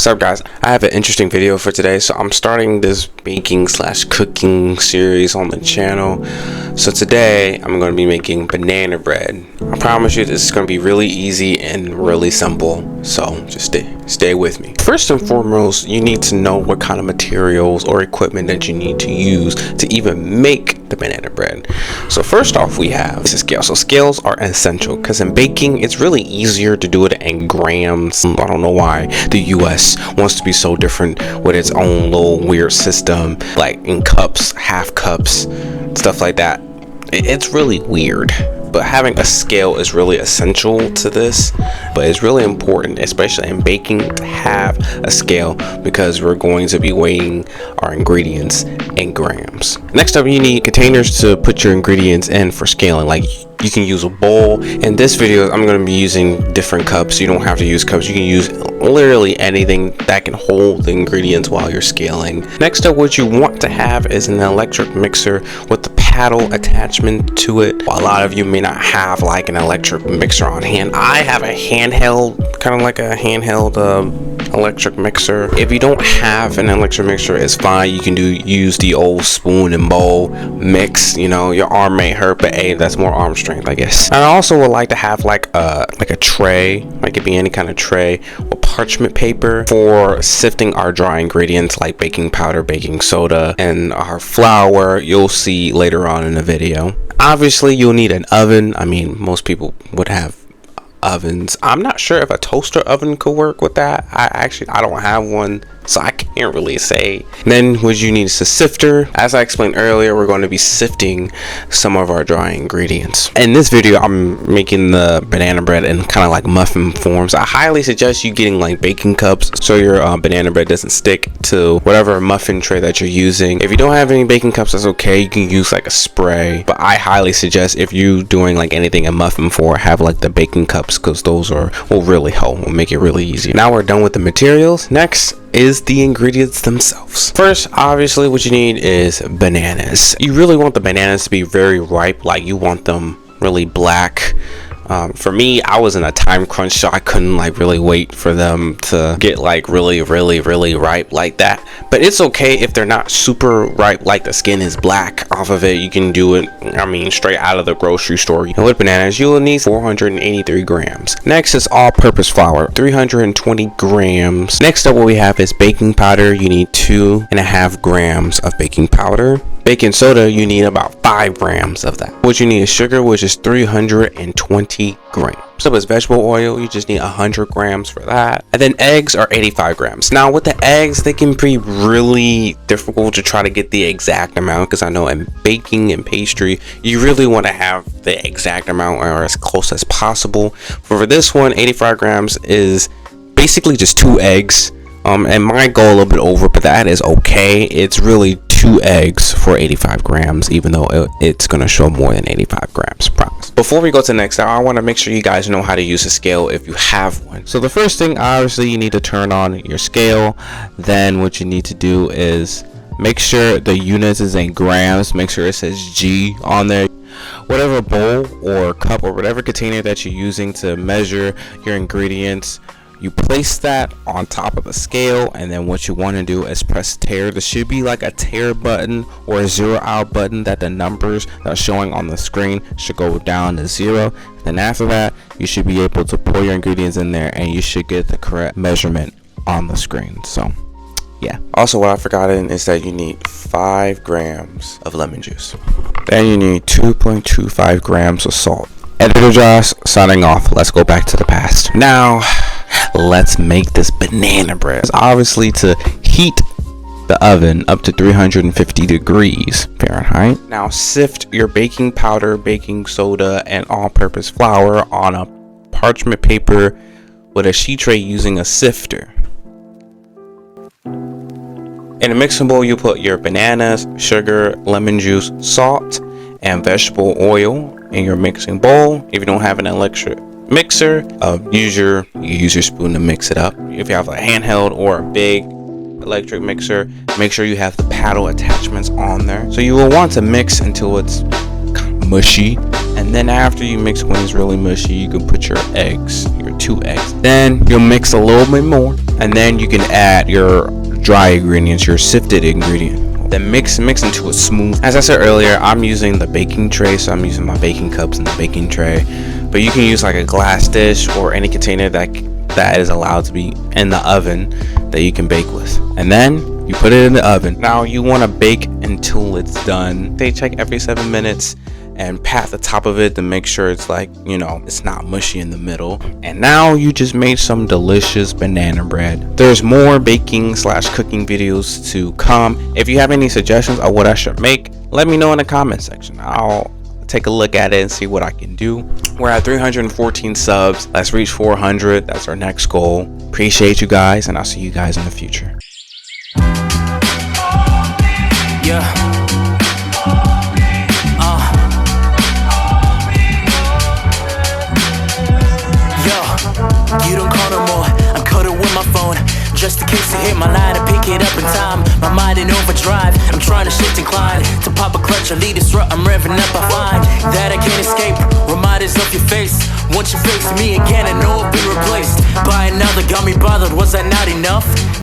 What's up, guys? I have an interesting video for today. So I'm starting this baking / cooking series on the channel. So today I'm going to be making banana bread. I promise you this is going to be really easy and really simple. So just stay with me. First and foremost, you need to know what kind of materials or equipment that you need to use to even make the banana bread. So first off, we have the scale. So scales are essential because in baking it's really easier to do it in grams. I don't know why the US wants to be so different with its own little weird system, like in cups, half cups, stuff like that. It's really weird, but having a scale is really essential to this. But it's really important, especially in baking, to have a scale because we're going to be weighing our ingredients in grams. Next up, you need containers to put your ingredients in for scaling. Like, you can use a bowl. In this video, I'm going to be using different cups. You don't have to use cups. You can use literally anything that can hold the ingredients while you're scaling. Next up, what you want to have is an electric mixer with the paddle attachment to it. While a lot of you may not have like an electric mixer on hand, I have a handheld, kind of like a handheld electric mixer. If you don't have an electric mixer, it's fine. You can use the old spoon and bowl mix. You know, your arm may hurt, but hey, that's more arm strength, I guess. I also would like to have like a tray, like it could be any kind of tray, with parchment paper for sifting our dry ingredients like baking powder, baking soda, and our flour. You'll see later on in the video. Obviously, you'll need an oven. I mean, most people would have ovens. I'm not sure if a toaster oven could work with that. I don't have one, so I can't really say. Then what you need is a sifter. As I explained earlier, we're going to be sifting some of our dry ingredients. In this video, I'm making the banana bread in kind of like muffin forms. I highly suggest you getting like baking cups so your banana bread doesn't stick to whatever muffin tray that you're using. If you don't have any baking cups, that's okay. You can use like a spray, but I highly suggest if you're doing like anything in muffin form, have like the baking cups, because those will really help, will make it really easy. Now we're done with the materials. Next is the ingredients themselves. First, obviously, what you need is bananas. You really want the bananas to be very ripe, like you want them really black. For me, I was in a time crunch, so I couldn't like really wait for them to get like really ripe like that. But it's okay if they're not super ripe, like the skin is black off of it. You can do it, I mean, straight out of the grocery store. And with bananas, you will need 483 grams. Next is all-purpose flour, 320 grams. Next up, what we have is baking powder. You need 2.5 grams of baking powder. Baking soda, you need about 5 grams of that. What you need is sugar, which is 320 grams. So it's vegetable oil, you just need 100 grams for that. And then eggs are 85 grams. Now with the eggs, they can be really difficult to try to get the exact amount, because I know in baking and pastry, you really want to have the exact amount or as close as possible. For this one, 85 grams is basically just 2 eggs. And might go a little bit over, but that is okay. It's really 2 eggs for 85 grams, even though it's going to show more than 85 grams, promise. Before we go to the next step, I want to make sure you guys know how to use a scale if you have one. So the first thing, obviously, you need to turn on your scale. Then what you need to do is make sure the units is in grams. Make sure it says G on there. Whatever bowl or cup or whatever container that you're using to measure your ingredients, you place that on top of the scale, and then what you want to do is press tare. There should be like a tare button or a 0 out button that the numbers that are showing on the screen should go down to 0. Then after that, you should be able to pour your ingredients in there, and you should get the correct measurement on the screen. So yeah. Also, what I forgotten is that you need 5 grams of lemon juice. Then you need 2.25 grams of salt. Editor Josh signing off. Let's go back to the past. Now, let's make this banana bread. It's obviously to heat the oven up to 350 degrees Fahrenheit. Now sift your baking powder, baking soda, and all-purpose flour on a parchment paper with a sheet tray using a sifter. In a mixing bowl, you put your bananas, sugar, lemon juice, salt, and vegetable oil in your mixing bowl. If you don't have an electric mixer, use your spoon to mix it up. If you have a handheld or a big electric mixer, make sure you have the paddle attachments on there. So you will want to mix until it's mushy, and And then after you mix when it's really mushy, you can put your eggs, your 2 eggs. Then you'll mix a little bit more, and then you can add your dry ingredients, your sifted ingredient. Then mix until it's smooth. As I said earlier, I'm using the baking tray, so I'm using my baking cups and the baking tray. But you can use like a glass dish or any container that is allowed to be in the oven that you can bake with. And then you put it in the oven. Now you want to bake until it's done. They check every 7 minutes and pat the top of it to make sure it's like, you know, it's not mushy in the middle. And now you just made some delicious banana bread. There's more baking slash cooking videos to come. If you have any suggestions of what I should make, let me know in the comment section. I'll take a look at it and see what I can do. We're at 314 subs. Let's reach 400. That's our next goal. Appreciate you guys, and I'll see you guys in the future. Yeah. You don't call no more, I'm coded with my phone, just in case you hit my line and pick it up in time. My mind in overdrive, I'm trying to shift and climb. To pop a clutch or lead a strut, I'm revving up, I find that I can't escape. Reminders of your face, once you face me again, I know I've been replaced by another. Got me bothered, was that not enough?